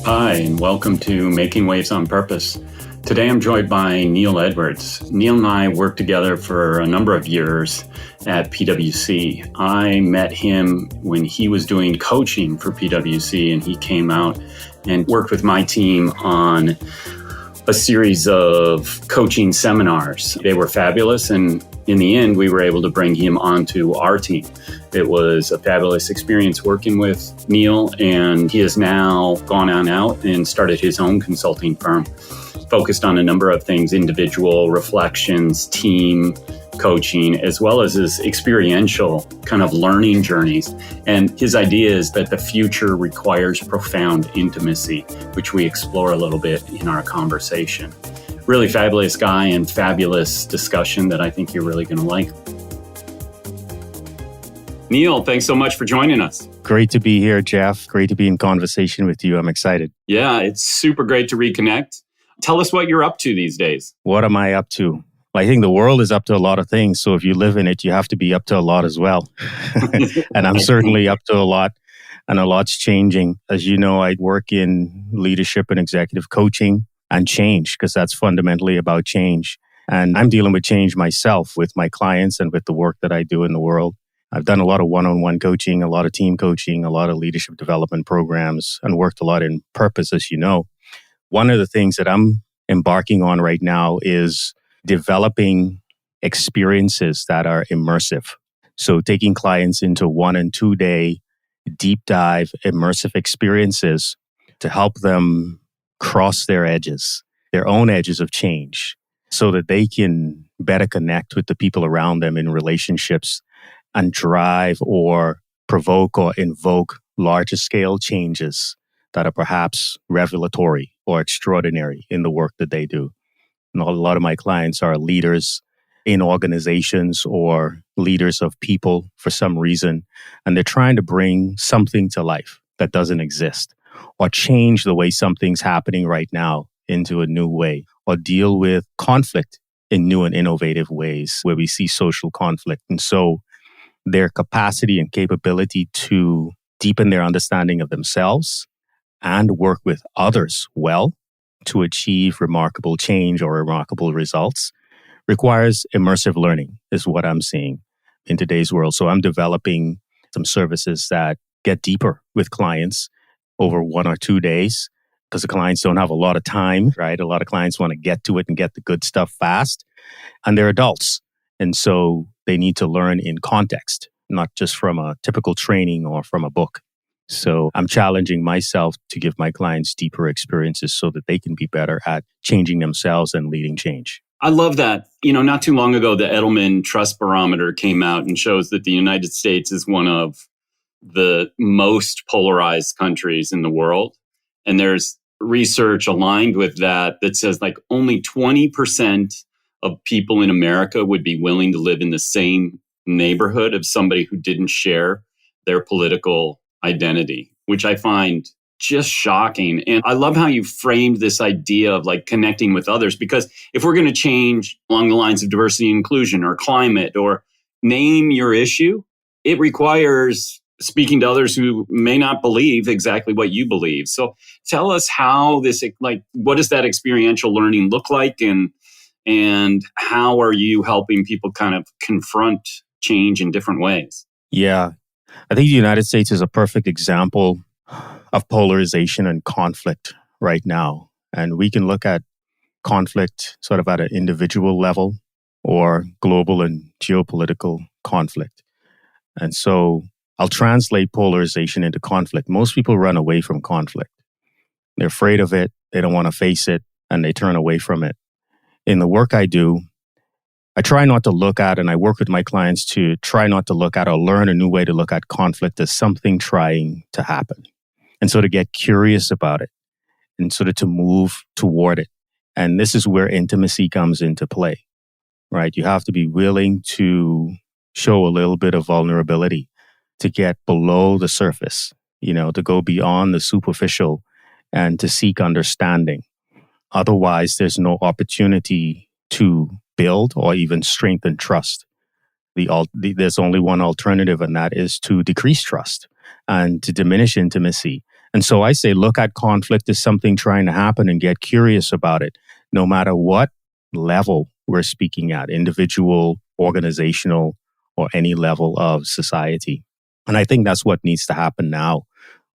Hi, and welcome to Making Waves on Purpose. Today I'm joined by Neil Edwards. Neil and I worked together for a number of years at PwC. I met him when he was doing coaching for PwC, and he came out and worked with my team on a series of coaching seminars. They were fabulous, and in the end, we were able to bring him onto our team. It was a fabulous experience working with Neil, and he has now gone on out and started his own consulting firm, focused on a number of things: individual reflections, team coaching, as well as his experiential kind of learning journeys. And his idea is that the future requires profound intimacy, which we explore a little bit in our conversation. Really fabulous guy and fabulous discussion that I think you're really going to like. Neil, thanks so much for joining us. Great to be here, Jeff. Great to be in conversation with you. I'm excited. Yeah, it's super great to reconnect. Tell us what you're up to these days. What am I up to? I think the world is up to a lot of things. So if you live in it, you have to be up to a lot as well. And I'm certainly up to a lot, and a lot's changing. As you know, I work in leadership and executive coaching and change, because that's fundamentally about change. And I'm dealing with change myself with my clients and with the work that I do in the world. I've done a lot of one-on-one coaching, a lot of team coaching, a lot of leadership development programs, and worked a lot in purpose, as you know. One of the things that I'm embarking on right now is developing experiences that are immersive. So taking clients into 1 and 2 day deep dive immersive experiences to help them cross their edges, their own edges of change, so that they can better connect with the people around them in relationships and drive or provoke or invoke larger scale changes that are perhaps revelatory or extraordinary in the work that they do. And a lot of my clients are leaders in organizations or leaders of people for some reason, and they're trying to bring something to life that doesn't exist, or change the way something's happening right now into a new way, or deal with conflict in new and innovative ways where we see social conflict. And so their capacity and capability to deepen their understanding of themselves and work with others well to achieve remarkable change or remarkable results requires immersive learning, is what I'm seeing in today's world. So I'm developing some services that get deeper with clients over 1 or 2 days, because the clients don't have a lot of time, right? A lot of clients want to get to it and get the good stuff fast, and they're adults. And so they need to learn in context, not just from a typical training or from a book. So I'm challenging myself to give my clients deeper experiences so that they can be better at changing themselves and leading change. I love that. Not too long ago, the Edelman Trust Barometer came out and shows that the United States is one of the most polarized countries in the world. And there's research aligned with that says like only 20% of people in America would be willing to live in the same neighborhood of somebody who didn't share their political identity, which I find just shocking. And I love how you framed this idea of like connecting with others, because if we're going to change along the lines of diversity and inclusion or climate or name your issue, it requires speaking to others who may not believe exactly what you believe. So tell us how this, like, what does that experiential learning look like, and how are you helping people kind of confront change in different ways? Yeah, I think the United States is a perfect example of polarization and conflict right now. And we can look at conflict sort of at an individual level or global and geopolitical conflict. And so I'll translate polarization into conflict. Most people run away from conflict. They're afraid of it. They don't want to face it, and they turn away from it. In the work I do, I try not to look at, and I work with my clients to try not to look at or learn a new way to look at conflict as something trying to happen. And so to get curious about it and sort of to move toward it. And this is where intimacy comes into play, right? You have to be willing to show a little bit of vulnerability, to get below the surface, to go beyond the superficial and to seek understanding. Otherwise, there's no opportunity to build or even strengthen trust. There's only one alternative, and that is to decrease trust and to diminish intimacy And so I say, look at conflict as something trying to happen and get curious about it, no matter what level we're speaking at, individual, organizational, or any level of society. And I think that's what needs to happen now.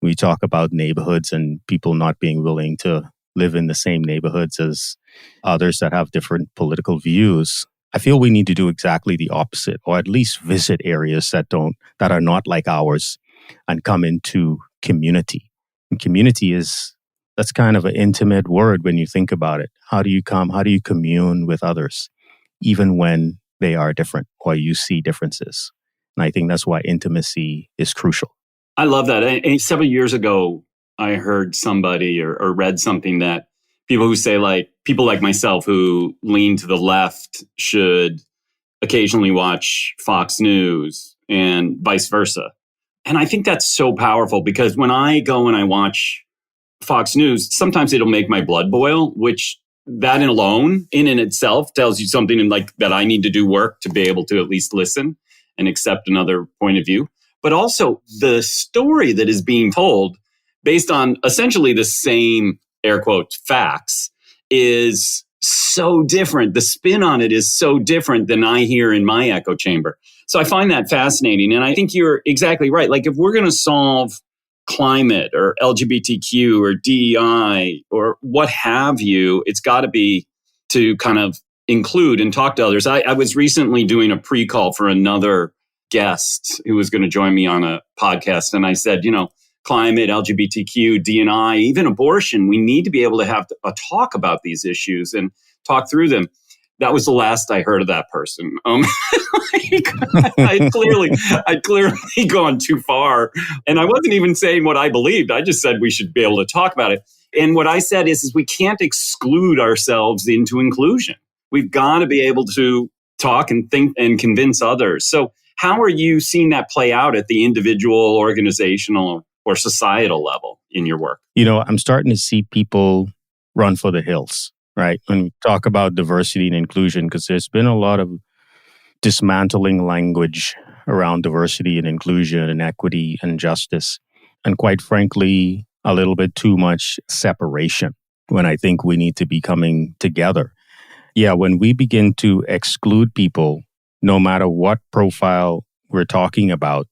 We talk about neighborhoods and people not being willing to live in the same neighborhoods as others that have different political views. I feel we need to do exactly the opposite, or at least visit areas that are not like ours and come into community. And community that's kind of an intimate word when you think about it. How do you commune with others, even when they are different or you see differences? And I think that's why intimacy is crucial. I love that. And several years ago, I heard somebody or read something that people like myself who lean to the left should occasionally watch Fox News and vice versa. And I think that's so powerful because when I go and I watch Fox News, sometimes it'll make my blood boil, which that alone in and itself tells you something like that I need to do work to be able to at least listen and accept another point of view. But also the story that is being told based on essentially the same air quotes facts is so different. The spin on it is so different than I hear in my echo chamber. So I find that fascinating. And I think you're exactly right. Like if we're going to solve climate or LGBTQ or DEI or what have you, it's got to be to kind of include and talk to others. I was recently doing a pre-call for another guest who was going to join me on a podcast. And I said, climate, LGBTQ, D&I, even abortion, we need to be able to have a talk about these issues and talk through them. That was the last I heard of that person. I'd clearly gone too far. And I wasn't even saying what I believed. I just said we should be able to talk about it. And what I said is we can't exclude ourselves into inclusion. We've got to be able to talk and think and convince others. So how are you seeing that play out at the individual, organizational, or societal level in your work? I'm starting to see people run for the hills, right? When we talk about diversity and inclusion, because there's been a lot of dismantling language around diversity and inclusion and equity and justice. And quite frankly, a little bit too much separation when I think we need to be coming together. Yeah, when we begin to exclude people, no matter what profile we're talking about,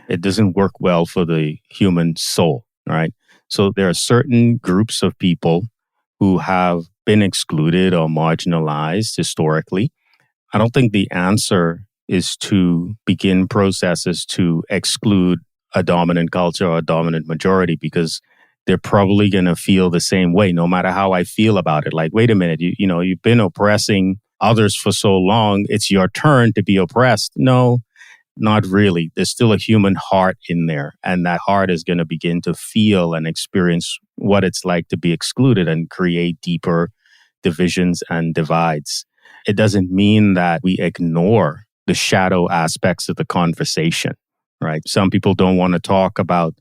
it doesn't work well for the human soul, right? So there are certain groups of people who have been excluded or marginalized historically. I don't think the answer is to begin processes to exclude a dominant culture or a dominant majority, because they're probably going to feel the same way, no matter how I feel about it. Like, wait a minute, you've been oppressing others for so long, it's your turn to be oppressed. No, not really. There's still a human heart in there, and that heart is going to begin to feel and experience what it's like to be excluded and create deeper divisions and divides. It doesn't mean that we ignore the shadow aspects of the conversation, right? Some people don't want to talk about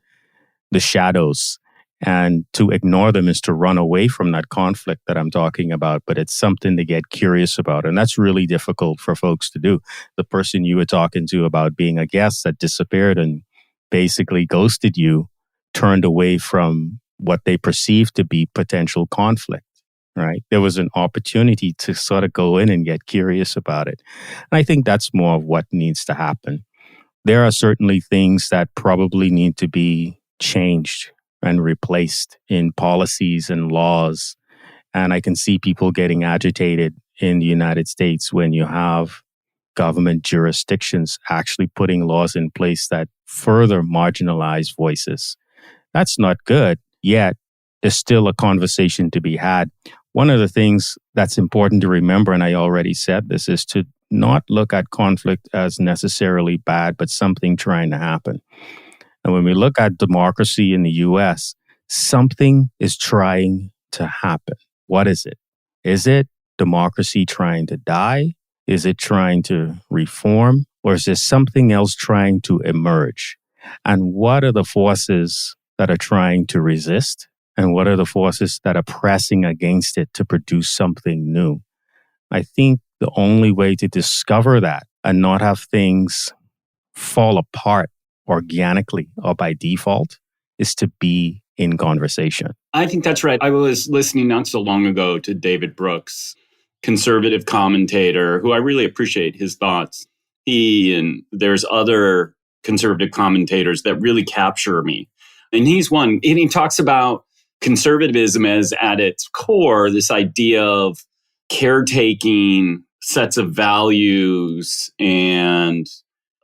the shadows, and to ignore them is to run away from that conflict that I'm talking about, but it's something to get curious about. And that's really difficult for folks to do. The person you were talking to about being a guest that disappeared and basically ghosted you turned away from what they perceived to be potential conflict, right? There was an opportunity to sort of go in and get curious about it. And I think that's more of what needs to happen. There are certainly things that probably need to be changed and replaced in policies and laws. And I can see people getting agitated in the United States when you have government jurisdictions actually putting laws in place that further marginalize voices. That's not good, yet there's still a conversation to be had. One of the things that's important to remember, and I already said this, is to not look at conflict as necessarily bad, but something trying to happen. And when we look at democracy in the US, something is trying to happen. What is it? Is it democracy trying to die? Is it trying to reform? Or is there something else trying to emerge? And what are the forces that are trying to resist? And what are the forces that are pressing against it to produce something new? I think the only way to discover that and not have things fall apart organically or by default is to be in conversation. I think that's right. I was listening not so long ago to David Brooks, conservative commentator, who I really appreciate his thoughts. He and there's other conservative commentators that really capture me. And he's one, and he talks about conservatism as at its core, this idea of caretaking sets of values and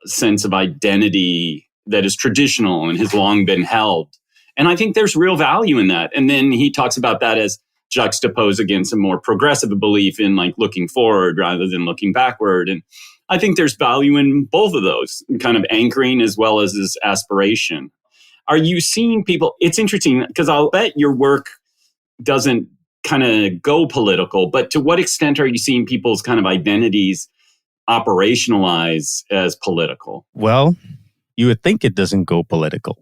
sense of identity that is traditional and has long been held. And I think there's real value in that. And then he talks about that as juxtaposed against a more progressive belief in like looking forward rather than looking backward. And I think there's value in both of those, kind of anchoring as well as this aspiration. Are you seeing people? It's interesting because I'll bet your work doesn't kind of go political, but to what extent are you seeing people's kind of identities operationalize as political? Well, you would think it doesn't go political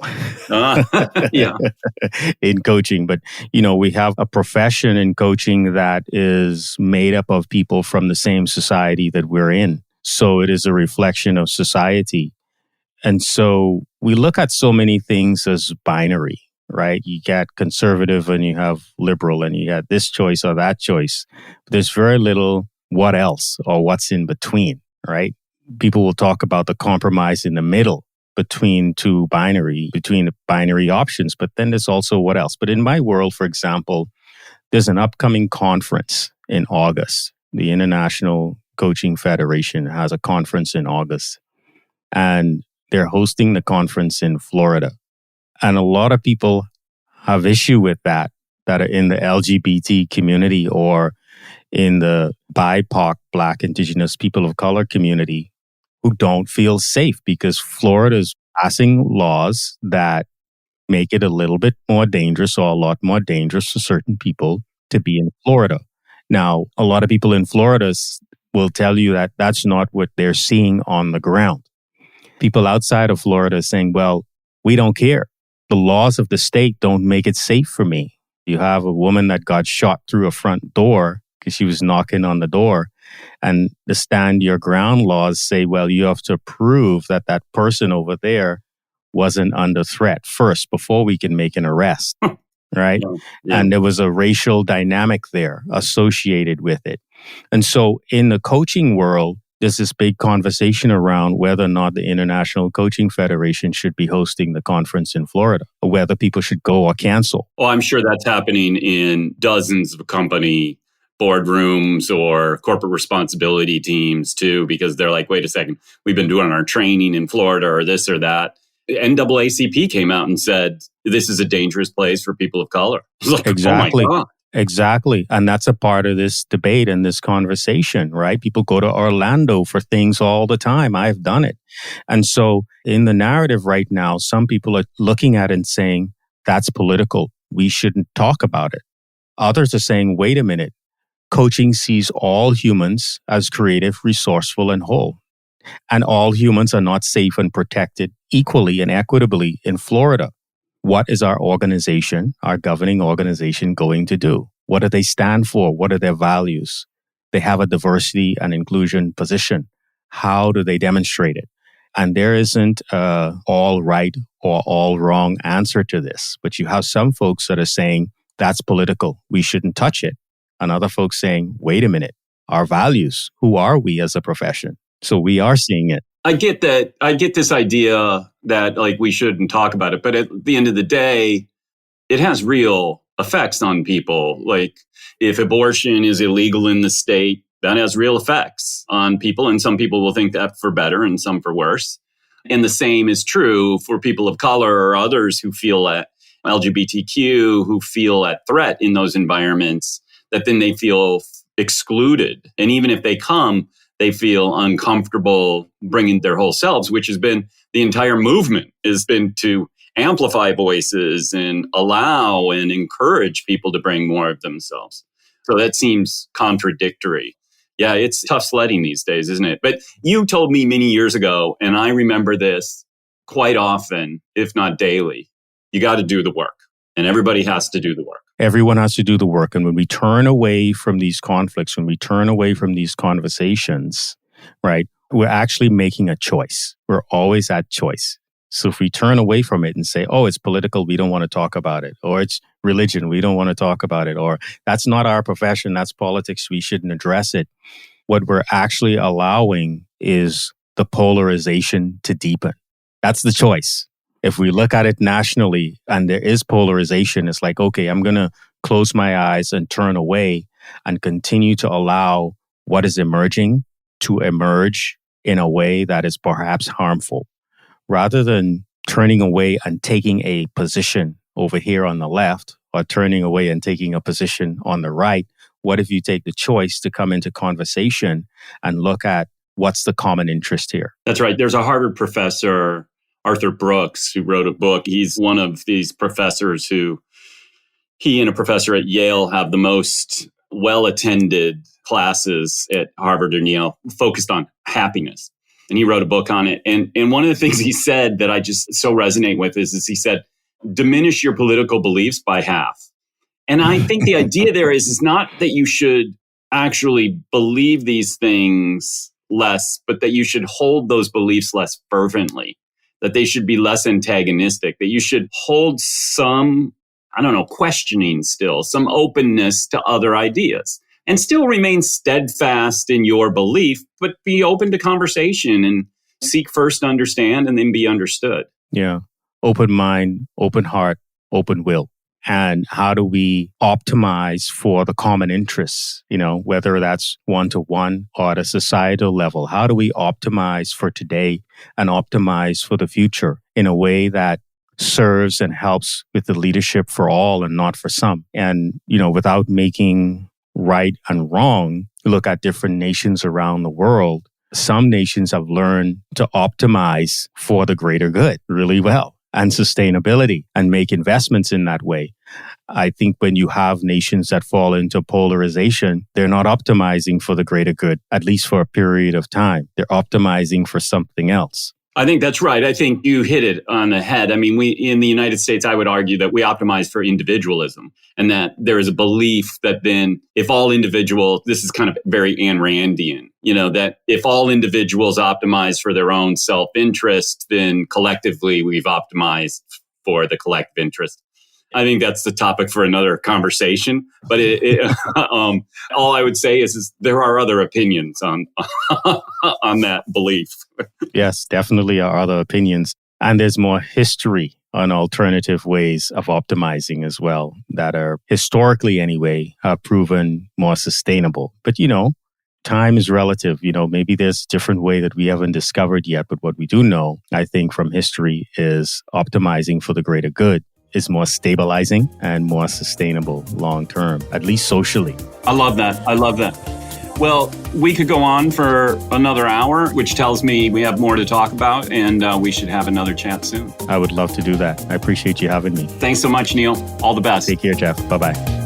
Yeah. in coaching, but we have a profession in coaching that is made up of people from the same society that we're in. So it is a reflection of society. And so we look at so many things as binary, right? You get conservative and you have liberal and you got this choice or that choice. But there's very little what else or what's in between, right? People will talk about the compromise in the middle between the binary options, but then there's also what else. But in my world, for example, there's an upcoming conference in August. The International Coaching Federation has a conference in August, and they're hosting the conference in Florida. And a lot of people have issue with that are in the LGBT community or in the BIPOC, Black, Indigenous, people of color community who don't feel safe because Florida is passing laws that make it a little bit more dangerous or a lot more dangerous for certain people to be in Florida. Now, a lot of people in Florida will tell you that that's not what they're seeing on the ground. People outside of Florida are saying, well, we don't care. The laws of the state don't make it safe for me. You have a woman that got shot through a front door because she was knocking on the door. And the stand your ground laws say, well, you have to prove that that person over there wasn't under threat first before we can make an arrest, right? Yeah. And there was a racial dynamic there associated with it. And so in the coaching world, there's this big conversation around whether or not the International Coaching Federation should be hosting the conference in Florida, or whether people should go or cancel. Oh, I'm sure that's happening in dozens of company boardrooms or corporate responsibility teams too, because they're like, wait a second, we've been doing our training in Florida or this or that. NAACP came out and said, this is a dangerous place for people of color. Like, exactly. Oh my God. Exactly. And that's a part of this debate and this conversation, right? People go to Orlando for things all the time. I've done it. And so in the narrative right now, some people are looking at it and saying, that's political. We shouldn't talk about it. Others are saying, wait a minute. Coaching sees all humans as creative, resourceful, and whole. And all humans are not safe and protected equally and equitably in Florida. What is our organization, our governing organization, going to do? What do they stand for? What are their values? They have a diversity and inclusion position. How do they demonstrate it? And there isn't all right or all wrong answer to this. But you have some folks that are saying, that's political. We shouldn't touch it. And other folks saying, wait a minute, our values, who are we as a profession? So we are seeing it. I get that. I get this idea that like we shouldn't talk about it. But at the end of the day, it has real effects on people. Like if abortion is illegal in the state, that has real effects on people. And some people will think that for better and some for worse. And the same is true for people of color or others who feel at LGBTQ, who feel at threat in those environments, that then they feel excluded. And even if they come, they feel uncomfortable bringing their whole selves, which has been the entire movement, has been to amplify voices and allow and encourage people to bring more of themselves. So that seems contradictory. Yeah, it's tough sledding these days, isn't it? But you told me many years ago, and I remember this quite often, if not daily, you got to do the work, and everybody has to do the work. Everyone has to do the work. And when we turn away from these conflicts, when we turn away from these conversations, right, we're actually making a choice. We're always at choice. So if we turn away from it and say, oh, it's political, we don't want to talk about it, or it's religion, we don't want to talk about it, or that's not our profession, that's politics, we shouldn't address it. What we're actually allowing is the polarization to deepen. That's the choice. If we look at it nationally and there is polarization, it's like, okay, I'm going to close my eyes and turn away and continue to allow what is emerging to emerge in a way that is perhaps harmful, rather than turning away and taking a position over here on the left or turning away and taking a position on the right. What if you take the choice to come into conversation and look at what's the common interest here? That's right. There's a Harvard professor, Arthur Brooks, who wrote a book. He's one of these professors who, he and a professor at Yale have the most well-attended classes at Harvard and Yale focused on happiness. And he wrote a book on it. And one of the things he said that I just so resonate with is he said, diminish your political beliefs by half. And I think the idea there is not that you should actually believe these things less, but that you should hold those beliefs less fervently, that they should be less antagonistic, that you should hold some, questioning still, some openness to other ideas, and still remain steadfast in your belief, but be open to conversation and seek first to understand and then be understood. Yeah. Open mind, open heart, open will. And how do we optimize for the common interests, whether that's one-to-one or at a societal level? How do we optimize for today and optimize for the future in a way that serves and helps with the leadership for all and not for some? And, without making right and wrong, look at different nations around the world. Some nations have learned to optimize for the greater good really well, and sustainability, and make investments in that way. I think when you have nations that fall into polarization, they're not optimizing for the greater good, at least for a period of time. They're optimizing for something else. I think that's right. I think you hit it on the head. I mean, we in the United States, I would argue that we optimize for individualism, and that there is a belief that then if all individuals, this is kind of very Ayn Randian, that if all individuals optimize for their own self-interest, then collectively we've optimized for the collective interest. I think that's the topic for another conversation. But all I would say is there are other opinions on on that belief. Yes, definitely are other opinions. And there's more history on alternative ways of optimizing as well that are historically anyway proven more sustainable. But, time is relative. Maybe there's a different way that we haven't discovered yet. But what we do know, I think, from history is optimizing for the greater good is more stabilizing and more sustainable long term, at least socially. I love that. Well, we could go on for another hour, which tells me we have more to talk about, and we should have another chat soon. I would love to do that. I appreciate you having me. Thanks so much, Neil. All the best. Take care, Jeff. Bye-bye.